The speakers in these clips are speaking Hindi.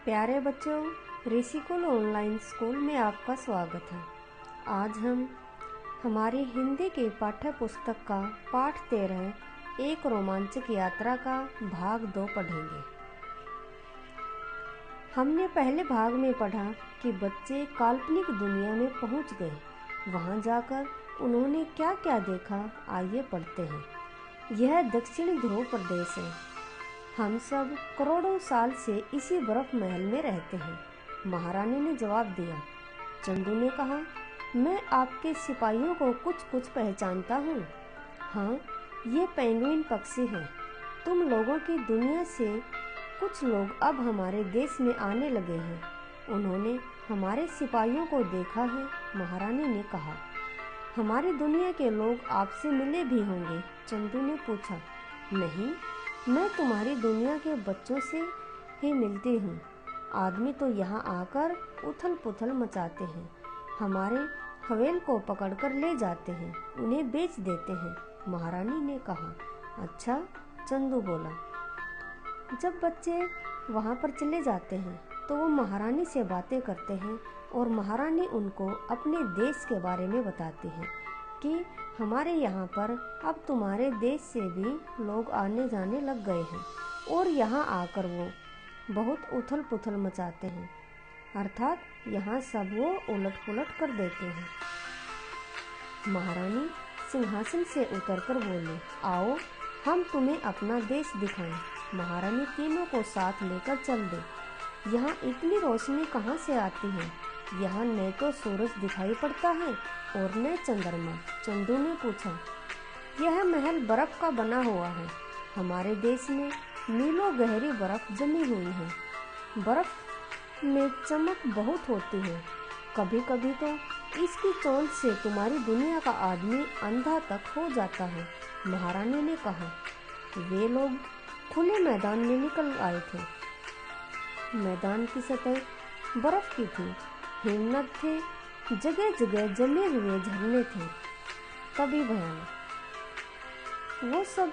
प्यारे बच्चों, ऋषिकुल ऑनलाइन स्कूल में आपका स्वागत है। आज हम हमारी हिंदी की पाठ्य पुस्तक का पाठ 13 एक रोमांचक यात्रा का भाग 2 पढ़ेंगे। हमने पहले भाग में पढ़ा कि बच्चे काल्पनिक दुनिया में पहुंच गए। वहां जाकर उन्होंने क्या क्या देखा, आइए पढ़ते हैं। यह दक्षिणी ध्रुव प्रदेश है। हम सब करोड़ों साल से इसी बर्फ महल में रहते हैं। महारानी ने जवाब दिया। चंदू ने कहा, मैं आपके सिपाहियों को कुछ कुछ पहचानता हूँ। हाँ, ये पेंगुइन पक्षी हैं। तुम लोगों की दुनिया से कुछ लोग अब हमारे देश में आने लगे हैं। उन्होंने हमारे सिपाहियों को देखा है, महारानी ने कहा। हमारी दुनिया के लोग आपसे मिले भी होंगे, चंदू ने पूछा। नहीं, मैं तुम्हारी दुनिया के बच्चों से ही मिलती हूँ। आदमी तो यहाँ आकर उथल पुथल मचाते हैं, हमारे हवेल को पकड़कर ले जाते हैं, उन्हें बेच देते हैं, महारानी ने कहा। अच्छा, चंदू बोला। जब बच्चे वहाँ पर चले जाते हैं तो वो महारानी से बातें करते हैं और महारानी उनको अपने देश के बारे में बताती है कि हमारे यहाँ पर अब तुम्हारे देश से भी लोग आने जाने लग गए हैं और यहाँ आकर वो बहुत उथल पुथल मचाते हैं, अर्थात यहाँ सब वो उलट पुलट कर देते हैं। महारानी सिंहासन से उतरकर बोली, आओ हम तुम्हें अपना देश दिखाएं। महारानी तीनों को साथ लेकर चल दी। यहाँ इतनी रोशनी कहाँ से आती है? यहाँ न तो सूरज दिखाई पड़ता है और न चंद्रमा, चंदू ने पूछा। यह महल बर्फ का बना हुआ है। हमारे देश में मीलों गहरी बर्फ जमी हुई है। बर्फ में चमक बहुत होती है। कभी कभी तो इसकी चोंच से तुम्हारी दुनिया का आदमी अंधा तक हो जाता है, महारानी ने कहा। वे लोग खुले मैदान में निकल आए थे। मैदान की सतह बर्फ की थी, हिमनद थे, जगह जगह जमे हुए झरने थे। तभी भयानक वो सब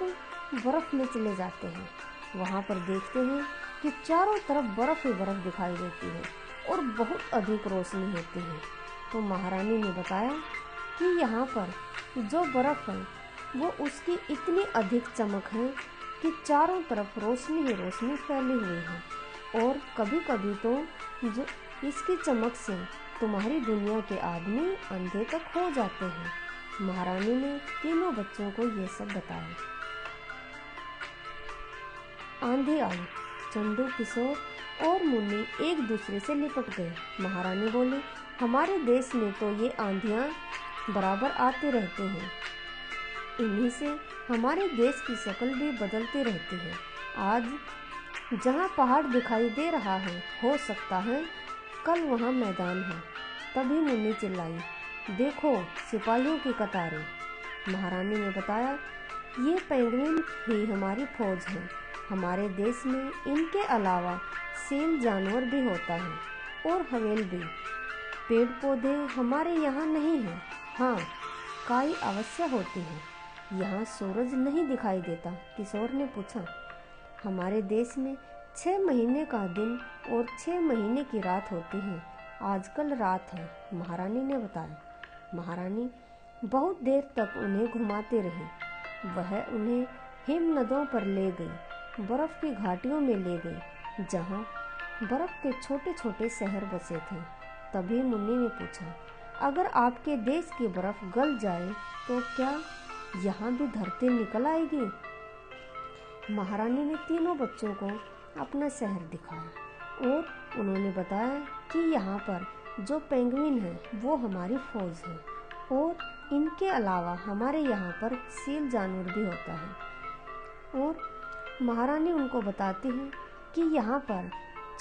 बर्फ में चले जाते हैं। वहां पर देखते हैं कि चारों तरफ बर्फ ही बर्फ दिखाई देती है और बहुत अधिक रोशनी होती है। तो महारानी ने बताया कि यहाँ पर जो बर्फ है वो उसकी इतनी अधिक चमक है कि चारों तरफ रोशनी ही रोशनी फैली हुई है और कभी कभी तो जो इसकी चमक से तुम्हारी दुनिया के आदमी अंधे तक हो जाते हैं। महारानी ने तीनों बच्चों को ये सब बताया। आंधी आई। चंदू, किशोर और मुन्नी एक दूसरे से लिपट गए। महारानी बोली, हमारे देश में तो ये आंधियां बराबर आती रहती हैं। इन्हीं से हमारे देश की शक्ल भी बदलती रहती है। आज जहाँ पहाड़ दिखाई दे रहा है, हो सकता है कल वहाँ मैदान है। तभी मुन्नी चिल्लाई, देखो सिपाहियों की कतारें। महारानी ने बताया, ये पेंगुइन ही हमारी फौज है। हमारे देश में इनके अलावा सील जानवर भी होता है और हवेल भी। पेड़ पौधे हमारे यहाँ नहीं हैं। हाँ, काई अवश्य होती है। यहाँ सूरज नहीं दिखाई देता, किशोर ने पूछा। हमारे देश में 6 महीने का दिन और 6 महीने की रात होती है। आजकल रात है, महारानी ने बताया। महारानी बहुत देर तक उन्हें घुमाती रही। वह उन्हें हिम नदों पर ले गई, बर्फ की घाटियों में ले गई जहाँ बर्फ के छोटे छोटे शहर बसे थे। तभी मुन्नी ने पूछा, अगर आपके देश की बर्फ गल जाए तो क्या यहाँ भी धरती निकल आएगी? महारानी ने तीनों बच्चों को अपना शहर दिखाया और उन्होंने बताया कि यहाँ पर जो पेंगुइन है वो हमारी फौज है और इनके अलावा हमारे यहाँ पर सील जानवर भी होता है। और महारानी उनको बताती है कि यहाँ पर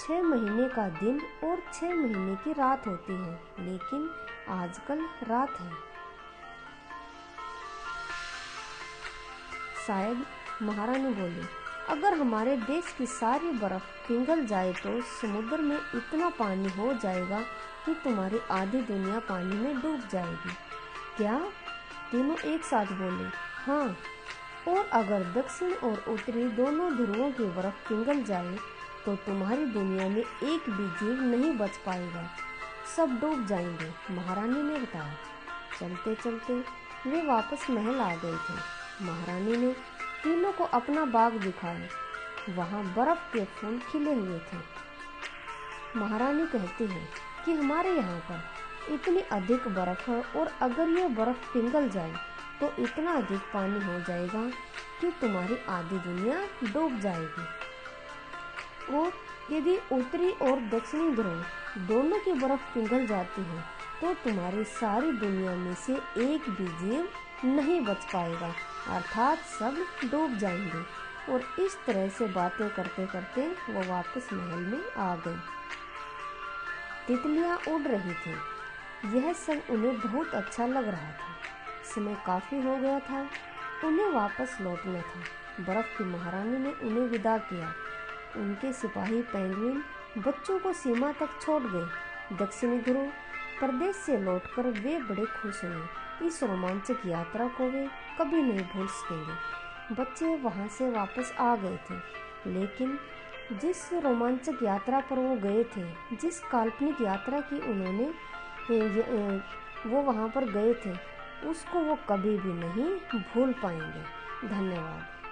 6 महीने का दिन और 6 महीने की रात होती है, लेकिन आजकल रात है। शायद महारानी बोली, अगर हमारे देश की सारी बर्फ पिघल जाए तो समुद्र में इतना पानी हो जाएगा कि तुम्हारी आधी दुनिया पानी में डूब जाएगी। क्या? तीनों एक साथ बोले, हाँ। और अगर दक्षिण और उत्तरी दोनों ध्रुवों की बर्फ पिघल जाए तो तुम्हारी दुनिया में एक भी जीव नहीं बच पाएगा, सब डूब जाएंगे, महारानी ने बताया। चलते चलते वे वापस महल आ गए थे। महारानी ने तीनों को अपना बाग दिखाया। वहाँ बर्फ के फूल खिले हुए थे। महारानी कहती है कि हमारे यहाँ पर इतनी अधिक बर्फ है और अगर यह बर्फ पिघल जाए तो इतना अधिक पानी हो जाएगा कि तुम्हारी आधी दुनिया डूब जाएगी। और यदि उत्तरी और दक्षिणी ध्रुव दोनों की बर्फ पिघल जाती है तो तुम्हारी सारी दुनिया में से एक भी जीव नहीं बच पाएगा, अर्थात सब डूब जाएंगे। और इस तरह से बातें करते करते वो वापस महल में आ गई। तितलियां उड़ रही थी। यह सब उन्हें बहुत अच्छा लग रहा था। समय काफी हो गया था, उन्हें वापस लौटना था। बर्फ की महारानी ने उन्हें विदा किया। उनके सिपाही पेंगुइन बच्चों को सीमा तक छोड़ गए। दक्षिणी ध्रुव प्रदेश से लौटकर वे बड़े खुश हुए। इस रोमांचक यात्रा को वे कभी नहीं भूल सकेंगे। बच्चे वहां से वापस आ गए थे, लेकिन जिस रोमांचक यात्रा पर वो गए थे, जिस काल्पनिक यात्रा की उन्होंने वो वहां पर गए थे, उसको वो कभी भी नहीं भूल पाएंगे। धन्यवाद।